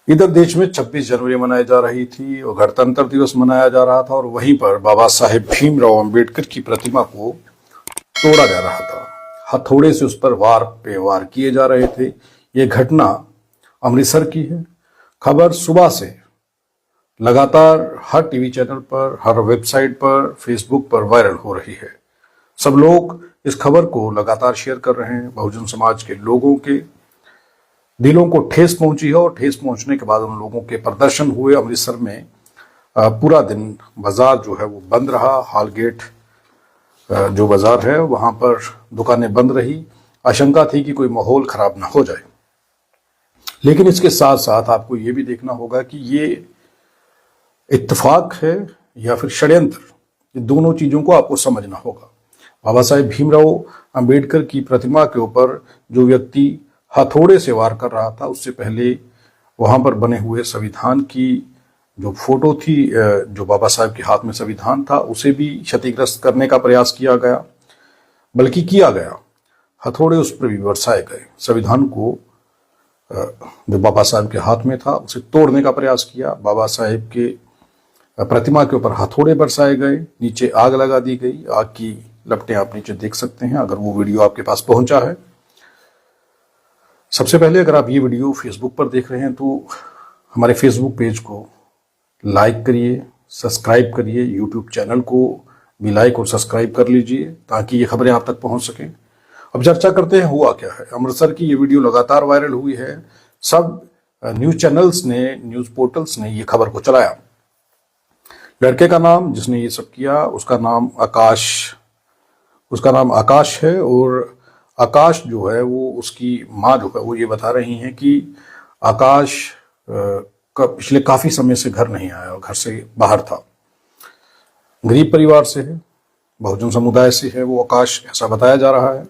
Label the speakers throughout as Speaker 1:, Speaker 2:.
Speaker 1: इधर देश में 26 जनवरी मनाई जा रही थी और गणतंत्र दिवस मनाया जा रहा था और वहीं पर बाबा साहेब भीमराव अंबेडकर की प्रतिमा को तोड़ा जा रहा था। हथौड़े से उस पर वार पे वार किए जा रहे थे। ये घटना अमृतसर की है। खबर सुबह से लगातार हर टीवी चैनल पर, हर वेबसाइट पर, फेसबुक पर वायरल हो रही है। सब लोग इस खबर को लगातार शेयर कर रहे हैं। बहुजन समाज के लोगों के दिलों को ठेस पहुंची है और ठेस पहुंचने के बाद उन लोगों के प्रदर्शन हुए। अमृतसर में पूरा दिन बाजार जो है वो बंद रहा। हालगेट जो बाजार है वहां पर दुकानें बंद रही। आशंका थी कि कोई माहौल खराब ना हो जाए, लेकिन इसके साथ साथ आपको ये भी देखना होगा कि ये इत्तेफाक है या फिर षड्यंत्र। ये दोनों चीजों को आपको समझना होगा। बाबा साहेब भीमराव अंबेडकर की प्रतिमा के ऊपर जो व्यक्ति हथौड़े से वार कर रहा था, उससे पहले वहां पर बने हुए संविधान की जो फोटो थी, जो बाबा साहेब के हाथ में संविधान था, उसे भी क्षतिग्रस्त करने का प्रयास किया गया। बल्कि किया गया, हथौड़े उस पर भी बरसाए गए। संविधान को जो बाबा साहेब के हाथ में था उसे तोड़ने का प्रयास किया। बाबा साहेब के प्रतिमा के ऊपर हथौड़े बरसाए गए। नीचे आग लगा दी गई। आग की लपटें आप नीचे देख सकते हैं अगर वो वीडियो आपके पास पहुंचा है। सबसे पहले अगर आप ये वीडियो फेसबुक पर देख रहे हैं तो हमारे फेसबुक पेज को लाइक करिए, सब्सक्राइब करिए। यूट्यूब चैनल को भी लाइक और सब्सक्राइब कर लीजिए ताकि ये खबरें आप तक पहुंच सकें। अब चर्चा करते हैं हुआ क्या है। अमृतसर की ये वीडियो लगातार वायरल हुई है। सब न्यूज चैनल्स ने, न्यूज पोर्टल्स ने ये खबर को चलाया। लड़के का नाम जिसने ये सब किया उसका नाम आकाश है। और आकाश जो है वो, उसकी माँ जो है वो ये बता रही हैं कि आकाश पिछले काफी समय से घर नहीं आया और घर से बाहर था। गरीब परिवार से है, बहुजन समुदाय से है वो आकाश, ऐसा बताया जा रहा है।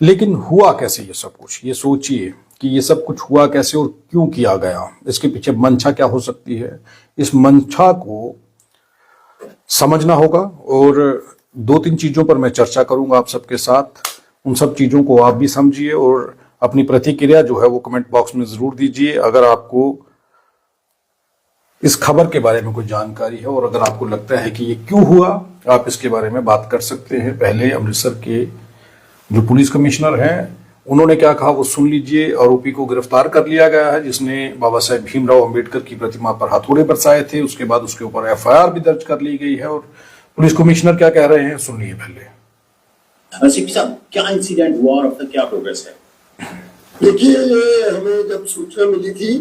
Speaker 1: लेकिन हुआ कैसे ये सब कुछ? ये सोचिए कि ये सब कुछ हुआ कैसे और क्यों किया गया। इसके पीछे मंशा क्या हो सकती है? इस मंशा को समझना होगा और 2-3 चीजों पर मैं चर्चा करूंगा आप सबके साथ। उन सब चीजों को आप भी समझिए और अपनी प्रतिक्रिया जो है वो कमेंट बॉक्स में जरूर दीजिए। अगर आपको इस खबर के बारे में कोई जानकारी है और अगर आपको लगता है कि ये क्यों हुआ, आप इसके बारे में बात कर सकते हैं। पहले अमृतसर के जो पुलिस कमिश्नर हैं उन्होंने क्या कहा वो सुन लीजिए। आरोपी को गिरफ्तार कर लिया गया है जिसने बाबा साहेब भीमराव अंबेडकर की प्रतिमा पर हथौड़े बरसाए थे। उसके बाद उसके ऊपर एफआईआर भी दर्ज कर ली गई है। और पुलिस कमिश्नर क्या कह रहे हैं सुनिए पहले।
Speaker 2: सीपी साहब, क्या इंसिडेंट हुआ और अब तक क्या प्रोग्रेस है?
Speaker 3: देखिए, ये हमें जब सूचना मिली थी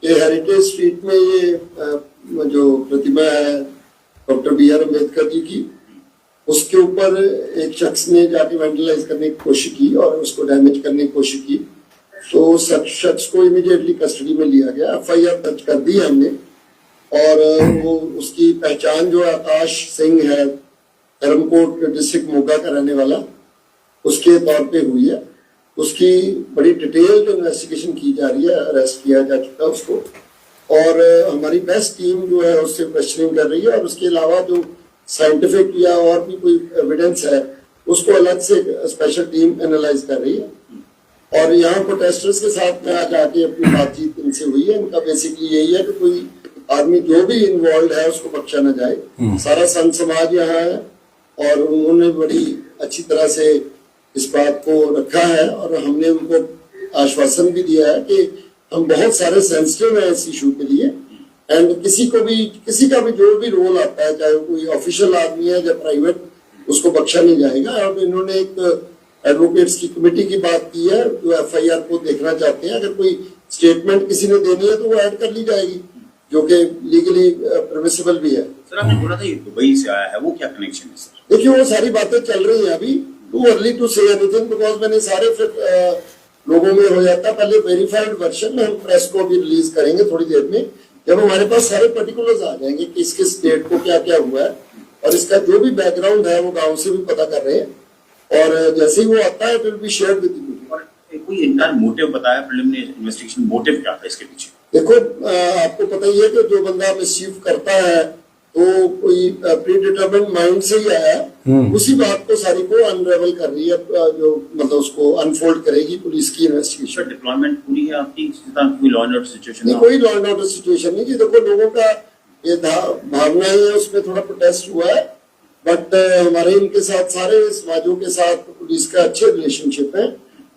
Speaker 3: कि हेरिटेज स्ट्रीट में ये जो प्रतिमा है डॉक्टर बी.आर. अम्बेडकर जी की, उसके ऊपर एक शख्स ने जाके वेंडलाइज करने की कोशिश की और उसको डैमेज करने की कोशिश की। तो उस शख्स को इमीडिएटली कस्टडी में लिया गया। एफआईआर दर्ज कर दी हमने और वो उसकी पहचान जो आकाश सिंह है, धर्मकोट डिस्ट्रिक्ट मोगा का रहने वाला, उसके तौर पे हुई है। उसकी बड़ी डिटेल इन्वेस्टिगेशन की जा रही है। अरेस्ट किया जा चुका है उसको और हमारी बेस्ट टीम जो है उससे क्वेश्चनिंग कर रही है। और उसके अलावा जो साइंटिफिक या और भी कोई एविडेंस है उसको अलग से स्पेशल टीम एनालाइज कर रही है। और यहाँ प्रोटेस्टर्स के साथ में आज आके अपनी बातचीत इनसे हुई है। इनका बेसिकली यही है कि कोई आदमी जो भी इन्वॉल्व है उसको बख्शा न जाए। सारा संत समाज यहाँ है और उन्होंने बड़ी अच्छी तरह से इस बात को रखा है और हमने उनको आश्वासन भी दिया है कि हम बहुत सारे सेंसिटिव हैं इस इशू के लिए। एंड किसी का भी जो भी रोल आता है, चाहे कोई ऑफिशियल आदमी है या प्राइवेट, उसको बख्शा नहीं जाएगा। और इन्होंने एक एडवोकेट्स की कमेटी की बात की है जो एफआईआर को देखना चाहते हैं। अगर कोई स्टेटमेंट किसी ने देनी है तो वो ऐड कर ली जाएगी, जो कि लीगली परमिसिबल भी है।
Speaker 2: सर, आपने बोला था ये दुबई से आया है, वो क्या कनेक्शन है सर?
Speaker 3: देखिए, वो सारी बातें चल रही हैं अभी। Too early to say anything, because मैंने सारे फिर लोगों में हो जाता। पहले वेरीफाइड वर्जन हम प्रेस को भी रिलीज करेंगे थोड़ी देर में, जब हमारे पास सारे पर्टिकुलर्स आ जाएंगे कि किस स्टेट को क्या क्या हुआ है और इसका जो भी बैकग्राउंड है वो गांव से भी पता कर रहे हैं। और जैसे ही वो आता है फिर भी शेयर विद यू।
Speaker 2: और कोई इंटर मोटिव बताया प्रिलिमिनरी इन्वेस्टिगेशन मोटिव क्या था इसके पीछे?
Speaker 3: देखो, आपको पता ही है कि जो बंदा मिसयूज करता है तो कोई प्री डिटरमाइंड माइंड से ही आया, उसी बात को सारी को अनरेवल कर रही है, जो मतलब उसको अनफोल्ड करेगी पुलिस की इन्वेस्टिगेशन।
Speaker 2: डिप्लॉयमेंट पूरी है आपकी, कोई लॉ एंड ऑर्डर सिचुएशन
Speaker 3: नहीं, कोई लॉ एंड ऑर्डर सिचुएशन नहीं। कि देखो लोगों का ये भावना है, उसमें थोड़ा प्रोटेस्ट हुआ है, बट हमारे इनके साथ सारे समाजों के साथ पुलिस का अच्छे रिलेशनशिप है,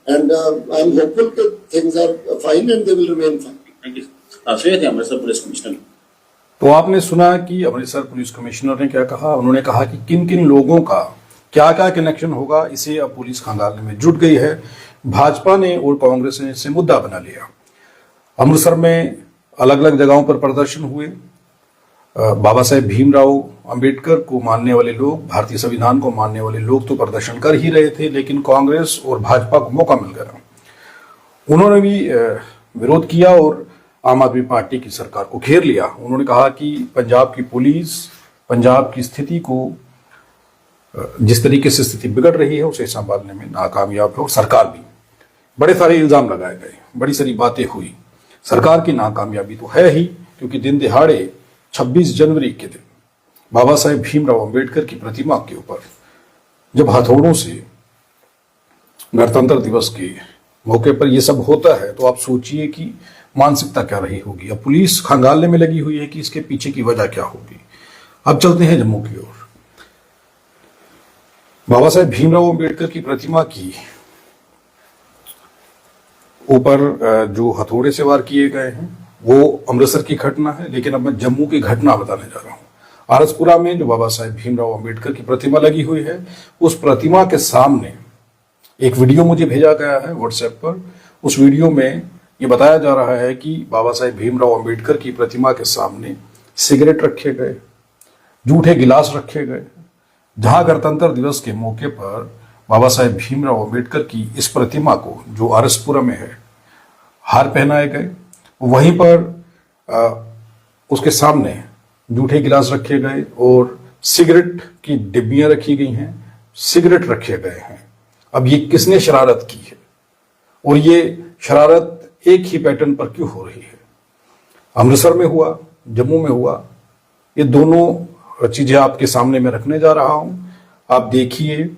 Speaker 3: एंड आई एम होपफुल कि things are fine and they will remain fine.
Speaker 2: Thank you. तो ये थे अमृतसर पुलिस कमिश्नर।
Speaker 1: तो आपने सुना कि अमृतसर पुलिस कमिश्नर ने क्या कहा। उन्होंने कहा कि किन किन लोगों का क्या क्या कनेक्शन होगा, इसे अब पुलिस खंगालने में जुट गई है। भाजपा ने और कांग्रेस ने इसे मुद्दा बना लिया। अमृतसर में अलग अलग जगहों पर प्रदर्शन हुए। बाबा साहेब भीमराव अंबेडकर को मानने वाले लोग, भारतीय संविधान को मानने वाले लोग तो प्रदर्शन कर ही रहे थे, लेकिन कांग्रेस और भाजपा को मौका मिल गया। उन्होंने भी विरोध किया और आम आदमी पार्टी की सरकार को घेर लिया। उन्होंने कहा कि पंजाब की पुलिस पंजाब की स्थिति को, जिस तरीके से स्थिति बिगड़ रही है, उसे संभालने में नाकामयाब है और सरकार भी। बड़े सारे इल्जाम लगाए गए, बड़ी सारी बातें हुई। सरकार की नाकामयाबी तो है ही, क्योंकि दिन दिहाड़े 26 जनवरी के दिन बाबा साहेब भीमराव अंबेडकर की प्रतिमा के ऊपर जब हथौड़ों से गणतंत्र दिवस के मौके पर यह सब होता है, तो आप सोचिए कि मानसिकता क्या रही होगी। अब पुलिस खंगालने में लगी हुई है कि इसके पीछे की वजह क्या होगी। अब चलते हैं जम्मू की ओर। बाबा साहेब भीमराव अंबेडकर की प्रतिमा की ऊपर जो हथौड़े से वार किए गए हैं वो अमृतसर की घटना है, लेकिन अब मैं जम्मू की घटना बताने जा रहा हूं। आरसपुरा में जो बाबा साहेब भीमराव अंबेडकर की प्रतिमा लगी हुई है, उस प्रतिमा के सामने एक वीडियो मुझे भेजा गया है व्हाट्सएप पर। उस वीडियो में ये बताया जा रहा है कि बाबा साहेब भीमराव अंबेडकर की प्रतिमा के सामने सिगरेट रखे गए, जूठे गिलास रखे गए। जहां गणतंत्र दिवस के मौके पर बाबा साहेब भीमराव अंबेडकर की इस प्रतिमा को, जो आरसपुरा में है, हार पहनाए गए, वहीं पर उसके सामने जूठे गिलास रखे गए और सिगरेट की डिब्बियां रखी गई हैं, सिगरेट रखे गए हैं। अब ये किसने शरारत की है और ये शरारत एक ही पैटर्न पर क्यों हो रही है? अमृतसर में हुआ, जम्मू में हुआ, ये दोनों चीजें आपके सामने मैं रखने जा रहा हूं। आप देखिए।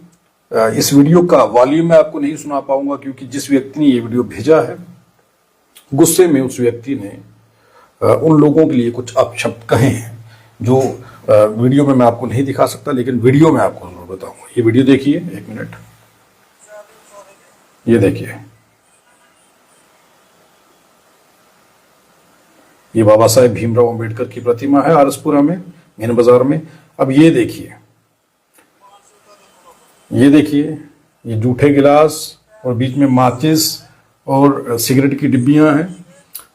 Speaker 1: इस वीडियो का वॉल्यूम मैं आपको नहीं सुना पाऊंगा, क्योंकि जिस व्यक्ति ने ये वीडियो भेजा है, गुस्से में उस व्यक्ति ने उन लोगों के लिए कुछ अपशब्द कहे हैं, जो वीडियो में मैं आपको नहीं दिखा सकता, लेकिन वीडियो में आपको जरूर बताऊंगा। ये वीडियो देखिए, 1 मिनट। ये देखिए, ये बाबा साहेब भीमराव अंबेडकर की प्रतिमा है आरसपुरा में, मेन बाजार में। अब ये देखिए, ये जूठे गिलास और बीच में माचिस और सिगरेट की डिब्बियां हैं।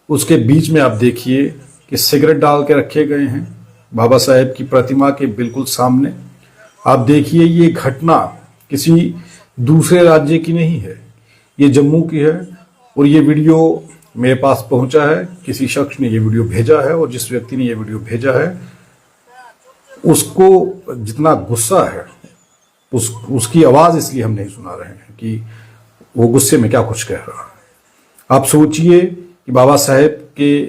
Speaker 1: उसके बीच में आप देखिए कि सिगरेट डाल के रखे गए हैं बाबा साहेब की प्रतिमा के बिल्कुल सामने। आप देखिए, ये घटना किसी दूसरे राज्य की नहीं है, ये जम्मू की है। और ये वीडियो मेरे पास पहुंचा है, किसी शख्स ने ये वीडियो भेजा है, और जिस व्यक्ति ने ये वीडियो भेजा है उसको जितना गुस्सा है, उसकी आवाज इसलिए हम नहीं सुना रहे हैं कि वो गुस्से में क्या कुछ कह रहा है। आप सोचिए कि बाबा साहेब के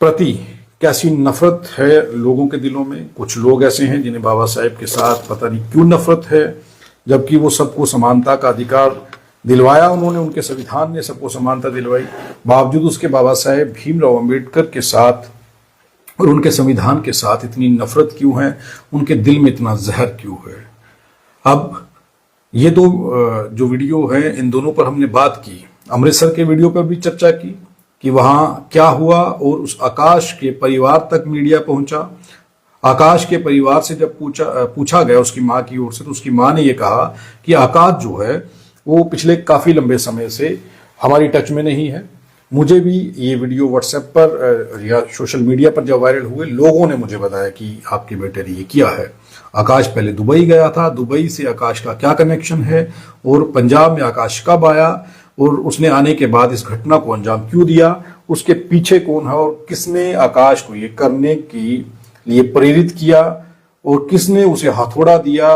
Speaker 1: प्रति कैसी नफरत है लोगों के दिलों में। कुछ लोग ऐसे हैं जिन्हें बाबा साहेब के साथ पता नहीं क्यों नफरत है, जबकि वो सबको समानता का अधिकार दिलवाया उन्होंने, उनके संविधान ने सबको समानता दिलवाई। बावजूद उसके बाबा साहेब भीमराव अंबेडकर के साथ और उनके संविधान के साथ इतनी नफरत क्यों है, उनके दिल में इतना जहर क्यों है। अब ये दो जो वीडियो है, इन दोनों पर हमने बात की। अमृतसर के वीडियो पर भी चर्चा की कि वहां क्या हुआ, और उस आकाश के परिवार तक मीडिया पहुंचा। आकाश के परिवार से जब पूछा गया उसकी मां की ओर से, तो उसकी मां ने यह कहा कि आकाश जो है वो पिछले काफी लंबे समय से हमारी टच में नहीं है। मुझे भी ये वीडियो व्हाट्सएप पर या सोशल मीडिया पर जब वायरल हुए, लोगों ने मुझे बताया कि आपके बेटे ने ये किया है। आकाश पहले दुबई गया था, दुबई से आकाश का क्या कनेक्शन है, और पंजाब में आकाश कब आया, और उसने आने के बाद इस घटना को अंजाम क्यों दिया, उसके पीछे कौन है, और किसने आकाश को ये करने के लिए प्रेरित किया, और किसने उसे हथौड़ा दिया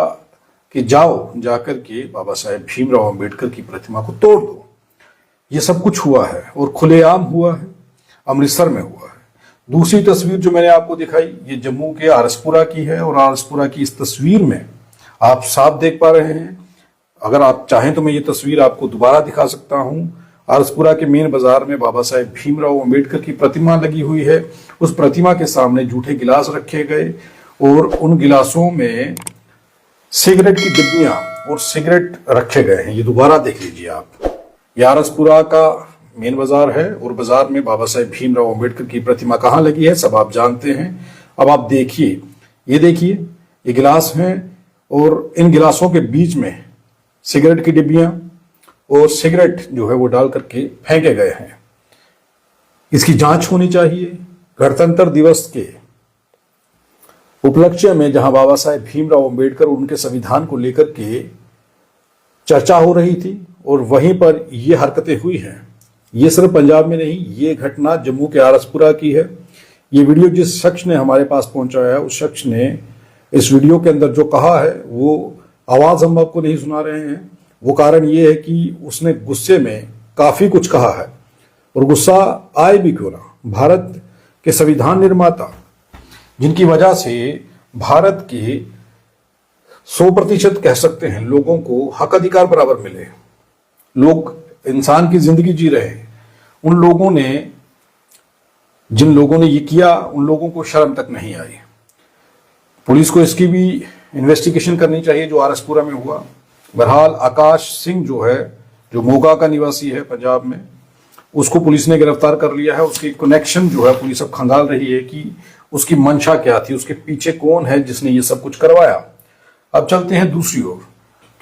Speaker 1: कि जाओ जाकर के बाबा साहेब भीमराव अंबेडकर की प्रतिमा को तोड़ दो। ये सब कुछ हुआ है और खुलेआम हुआ है, अमृतसर में हुआ है। दूसरी तस्वीर जो मैंने आपको दिखाई ये जम्मू के आरसपुरा की है, और आरसपुरा की इस तस्वीर में आप साफ देख पा रहे हैं। अगर आप चाहें तो मैं ये तस्वीर आपको दोबारा दिखा सकता हूं। आरसपुरा के मेन बाजार में बाबा साहेब भीमराव अंबेडकर की प्रतिमा लगी हुई है। उस प्रतिमा के सामने जूठे गिलास रखे गए और उन गिलासों में सिगरेट की डिब्बियां और सिगरेट रखे गए हैं। ये दोबारा देख लीजिए आप। ये आरसपुरा का मेन बाजार है और बाजार में बाबा साहेब भीमराव अंबेडकर की प्रतिमा कहाँ लगी है सब आप जानते हैं। अब आप देखिए, ये देखिए, ये गिलास हैं और इन गिलासों के बीच में सिगरेट की डिब्बियां और सिगरेट जो है वो डाल करके फेंके गए हैं। इसकी जांच होनी चाहिए। गणतंत्र दिवस के उपलक्ष्य में जहां बाबा साहेब भीमराव अंबेडकर और उनके संविधान को लेकर के चर्चा हो रही थी और वहीं पर ये हरकतें हुई हैं। ये सिर्फ पंजाब में नहीं, ये घटना जम्मू के आरसपुरा की है। ये वीडियो जिस शख्स ने हमारे पास पहुंचाया है उस शख्स ने इस वीडियो के अंदर जो कहा है वो आवाज हम आपको नहीं सुना रहे हैं। वो कारण ये है कि उसने गुस्से में काफी कुछ कहा है, और गुस्सा आए भी क्यों ना, भारत के संविधान निर्माता जिनकी वजह से भारत के 100% कह सकते हैं लोगों को हक अधिकार बराबर मिले, लोग इंसान की जिंदगी जी रहे, उन लोगों ने, जिन लोगों ने ये किया उन लोगों को शर्म तक नहीं आई। पुलिस को इसकी भी इन्वेस्टिगेशन करनी चाहिए जो आरसपुरा में हुआ। बहरहाल आकाश सिंह जो है, जो मोगा का निवासी है पंजाब में, उसको पुलिस ने गिरफ्तार कर लिया है। उसकी कनेक्शन जो है पुलिस अब खंगाल रही है कि उसकी मंशा क्या थी, उसके पीछे कौन है जिसने ये सब कुछ करवाया। अब चलते हैं दूसरी ओर,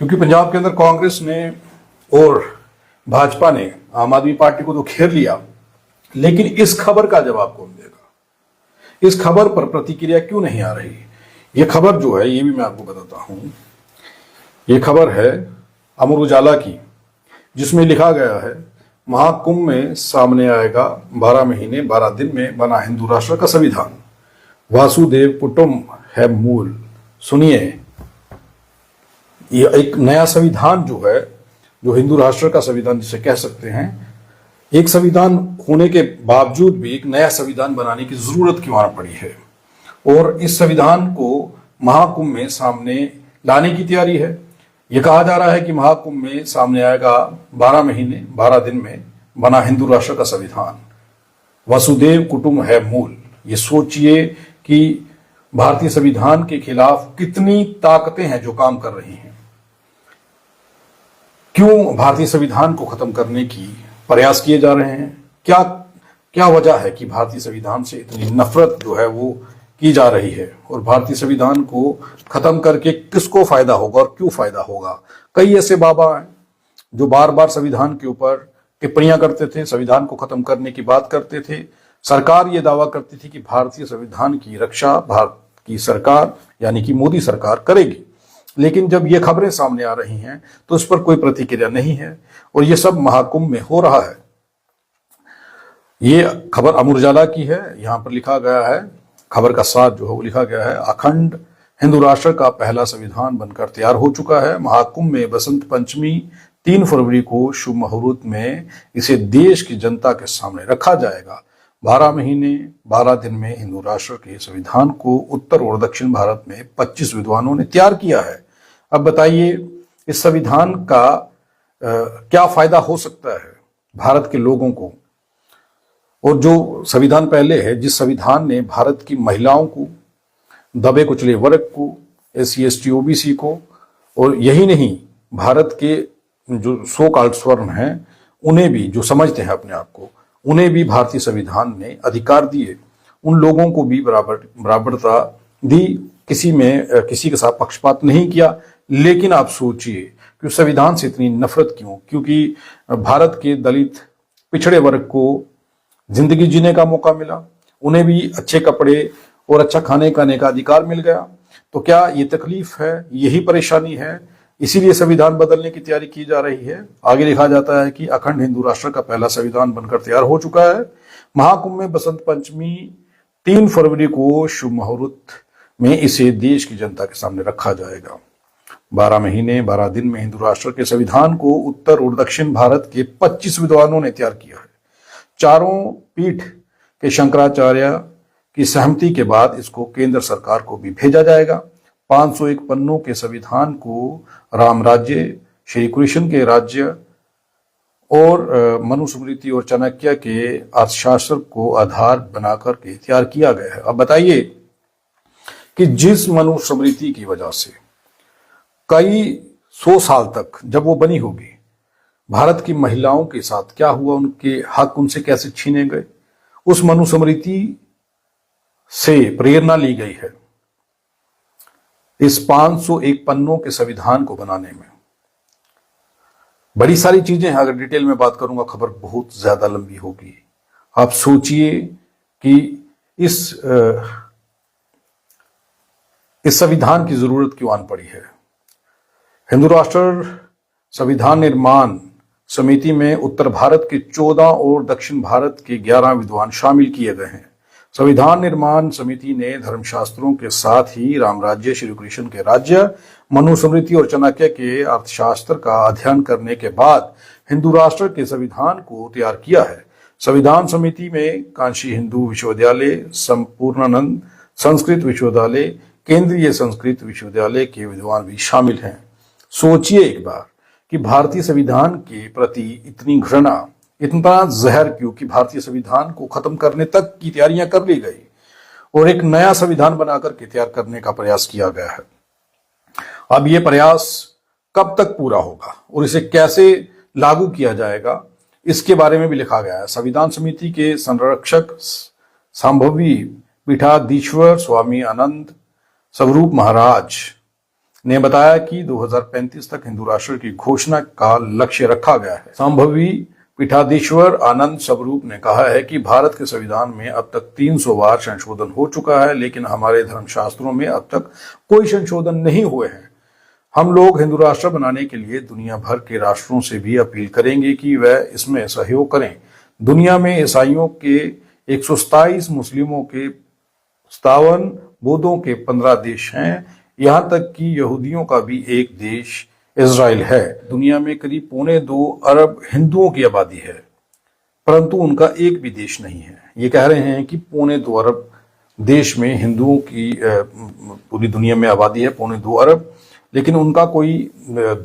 Speaker 1: क्योंकि पंजाब के अंदर कांग्रेस ने और भाजपा ने आम आदमी पार्टी को तो घेर लिया, लेकिन इस खबर का जवाब कौन देगा? इस खबर पर प्रतिक्रिया क्यों नहीं आ रही? यह खबर जो है ये भी मैं आपको बताता हूं। ये खबर है अमर उजाला की, जिसमें लिखा गया है महाकुंभ में सामने आएगा 12 महीने 12 दिन में बना हिंदू राष्ट्र का संविधान, वासुदेव कुटुंब है मूल। सुनिए, ये एक नया संविधान जो है, जो हिंदू राष्ट्र का संविधान जिसे कह सकते हैं, एक संविधान होने के बावजूद भी एक नया संविधान बनाने की जरूरत क्यों आ पड़ी है, और इस संविधान को महाकुंभ में सामने लाने की तैयारी है। यह कहा जा रहा है कि महाकुंभ में सामने आएगा 12 महीने 12 दिन में बना हिंदू राष्ट्र का संविधान, वसुदेव कुटुंब है मूल। ये सोचिए कि भारतीय संविधान के खिलाफ कितनी ताकतें हैं जो काम कर रही हैं। क्यों भारतीय संविधान को खत्म करने की प्रयास किए जा रहे हैं? क्या वजह है कि भारतीय संविधान से इतनी नफरत जो है वो की जा रही है, और भारतीय संविधान को खत्म करके किसको फायदा होगा और क्यों फायदा होगा? कई ऐसे बाबा हैं जो बार बार संविधान के ऊपर टिप्पणियां करते थे, संविधान को खत्म करने की बात करते थे। सरकार ये दावा करती थी कि भारतीय संविधान की रक्षा भारत की सरकार यानी कि मोदी सरकार करेगी, लेकिन जब ये खबरें सामने आ रही हैं तो उस पर कोई प्रतिक्रिया नहीं है, और ये सब महाकुंभ में हो रहा है। ये खबर अमर उजाला की है। यहां पर लिखा गया है, खबर का साथ जो है वो लिखा गया है, अखंड हिंदू राष्ट्र का पहला संविधान बनकर तैयार हो चुका है। महाकुंभ में बसंत पंचमी 3 फरवरी को शुभ मुहूर्त में इसे देश की जनता के सामने रखा जाएगा। 12 महीने 12 दिन में हिंदू राष्ट्र के संविधान को उत्तर और दक्षिण भारत में 25 विद्वानों ने तैयार किया है। अब बताइए, इस संविधान का क्या फायदा हो सकता है भारत के लोगों को? और जो संविधान पहले है, जिस संविधान ने भारत की महिलाओं को, दबे कुचले वर्ग को, SC ST OBC को, और यही नहीं भारत के जो सो कॉल्ड स्वर्ण हैं उन्हें भी, जो समझते हैं अपने आप को, उन्हें भी भारतीय संविधान ने अधिकार दिए। उन लोगों को भी बराबरता दी, किसी के साथ पक्षपात नहीं किया। लेकिन आप सोचिए कि उस संविधान से इतनी नफरत क्यों? क्योंकि भारत के दलित पिछड़े वर्ग को जिंदगी जीने का मौका मिला, उन्हें भी अच्छे कपड़े और अच्छा खाने खाने का अधिकार मिल गया। तो क्या ये तकलीफ है, यही परेशानी है? इसीलिए संविधान बदलने की तैयारी की जा रही है। आगे लिखा जाता है कि अखंड हिंदू राष्ट्र का पहला संविधान बनकर तैयार हो चुका है। महाकुंभ में बसंत पंचमी 3 फरवरी को शुभ मुहूर्त में इसे देश की जनता के सामने रखा जाएगा। 12 महीने 12 दिन में हिंदू राष्ट्र के संविधान को उत्तर और दक्षिण भारत के 25 विद्वानों ने तैयार किया है। चारों पीठ के शंकराचार्य की सहमति के बाद इसको केंद्र सरकार को भी भेजा जाएगा। 501 पन्नों के संविधान को राम राज्य, श्री कृष्ण के राज्य और मनुस्मृति और चाणक्य के अर्थशास्त्र को आधार बनाकर के तैयार किया गया है। अब बताइए कि जिस मनुस्मृति की वजह से कई 100 साल तक जब वो बनी होगी, भारत की महिलाओं के साथ क्या हुआ, उनके हक उनसे कैसे छीने गए, उस मनुस्मृति से प्रेरणा ली गई है इस 501 पन्नों के संविधान को बनाने में। बड़ी सारी चीजें हैं, अगर डिटेल में बात करूंगा खबर बहुत ज्यादा लंबी होगी। आप सोचिए कि इस संविधान की जरूरत क्यों आन पड़ी है। हिंदू राष्ट्र संविधान निर्माण समिति में उत्तर भारत के 14 और दक्षिण भारत के 11 विद्वान शामिल किए गए हैं। संविधान निर्माण समिति ने धर्मशास्त्रों के साथ ही राम राज्य, श्री कृष्ण के राज्य, मनुस्मृति और चाणक्य के अर्थशास्त्र का अध्ययन करने के बाद हिंदू राष्ट्र के संविधान को तैयार किया है। संविधान समिति में काशी हिंदू विश्वविद्यालय, संपूर्णानंद संस्कृत विश्वविद्यालय, केंद्रीय संस्कृत विश्वविद्यालय के विद्वान भी शामिल हैं। सोचिए एक बार कि भारतीय संविधान के प्रति इतनी घृणा, इतना जहर क्यों कि भारतीय संविधान को खत्म करने तक की तैयारियां कर ली गई और एक नया संविधान बनाकर के तैयार करने का प्रयास किया गया है। अब ये प्रयास कब तक पूरा होगा और इसे कैसे लागू किया जाएगा, इसके बारे में भी लिखा गया है। संविधान समिति के संरक्षक संभवी पीठाधीश्वर स्वामी आनंद स्वरूप महाराज ने बताया कि 2035 तक हिंदू राष्ट्र की घोषणा का लक्ष्य रखा गया है। संभवी पीठाधीश्वर आनंद स्वरूप ने कहा है कि भारत के संविधान में अब तक 300 बार संशोधन हो चुका है, लेकिन हमारे धर्मशास्त्रों में अब तक कोई संशोधन नहीं हुए हैं। हम लोग हिंदू राष्ट्र बनाने के लिए दुनिया भर के राष्ट्रों से भी अपील करेंगे कि वह इसमें सहयोग करें। दुनिया में ईसाइयों के 127, मुस्लिमों के 57, बौद्धों के 15 देश हैं, यहां तक कि यहूदियों का भी एक देश इजराइल है। दुनिया में करीब 2.25 अरब हिंदुओं की आबादी है, परंतु उनका एक भी देश नहीं है। ये कह रहे हैं कि 2.25 अरब देश में हिंदुओं की पूरी दुनिया में आबादी है 2.25 अरब, लेकिन उनका कोई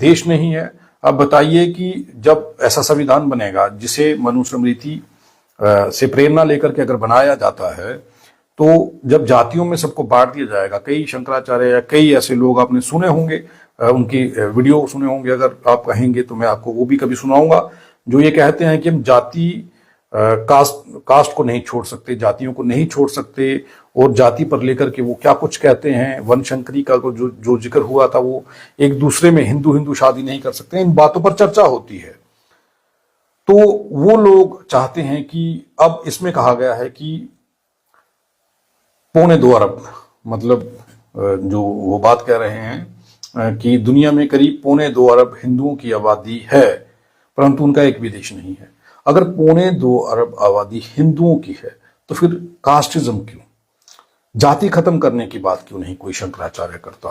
Speaker 1: देश नहीं है। अब बताइए कि जब ऐसा संविधान बनेगा जिसे मनुस्मृति से प्रेरणा लेकर के अगर बनाया जाता है, तो जब जातियों में सबको बांट दिया जाएगा, कई शंकराचार्य या कई ऐसे लोग आपने सुने होंगे, उनकी वीडियो सुने होंगे, अगर आप कहेंगे तो मैं आपको वो भी कभी सुनाऊंगा, जो ये कहते हैं कि हम जाति कास्ट को नहीं छोड़ सकते, जातियों को नहीं छोड़ सकते, और जाति पर लेकर के वो क्या कुछ कहते हैं। वनशंकरी का जो जिक्र हुआ था, वो एक दूसरे में हिंदू शादी नहीं कर सकते, इन बातों पर चर्चा होती है। तो वो लोग चाहते हैं कि अब इसमें कहा गया है कि 2.25 अरब, मतलब जो वो बात कह रहे हैं कि दुनिया में करीब 2.25 अरब हिंदुओं की आबादी है, परंतु उनका एक भी देश नहीं है। अगर 2.25 अरब आबादी हिंदुओं की है तो फिर कास्टिज्म क्यों, जाति खत्म करने की बात क्यों नहीं कोई शंकराचार्य करता,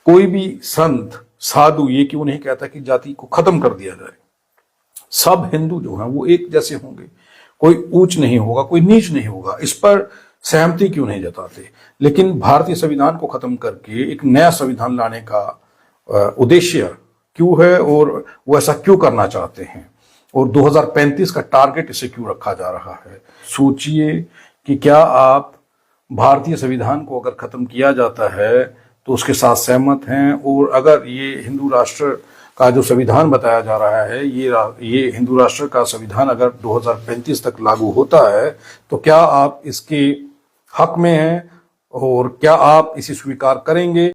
Speaker 1: कोई भी संत साधु ये क्यों नहीं कहता कि जाति को खत्म कर दिया जाए। सब हिंदू जो हैं वो एक जैसे होंगे, कोई ऊंच नहीं होगा, कोई नीच नहीं होगा। इस पर सहमति क्यों नहीं जताते। लेकिन भारतीय संविधान को खत्म करके एक नया संविधान लाने का उद्देश्य क्यों है और वो ऐसा क्यों करना चाहते हैं, और 2035 का टारगेट इसे क्यों रखा जा रहा है। सोचिए कि क्या आप भारतीय संविधान को अगर खत्म किया जाता है तो उसके साथ सहमत हैं, और अगर ये हिंदू राष्ट्र का जो संविधान बताया जा रहा है, ये हिंदू राष्ट्र का संविधान अगर 2035 तक लागू होता है तो क्या आप इसके हक में हैं और क्या आप इसे स्वीकार करेंगे।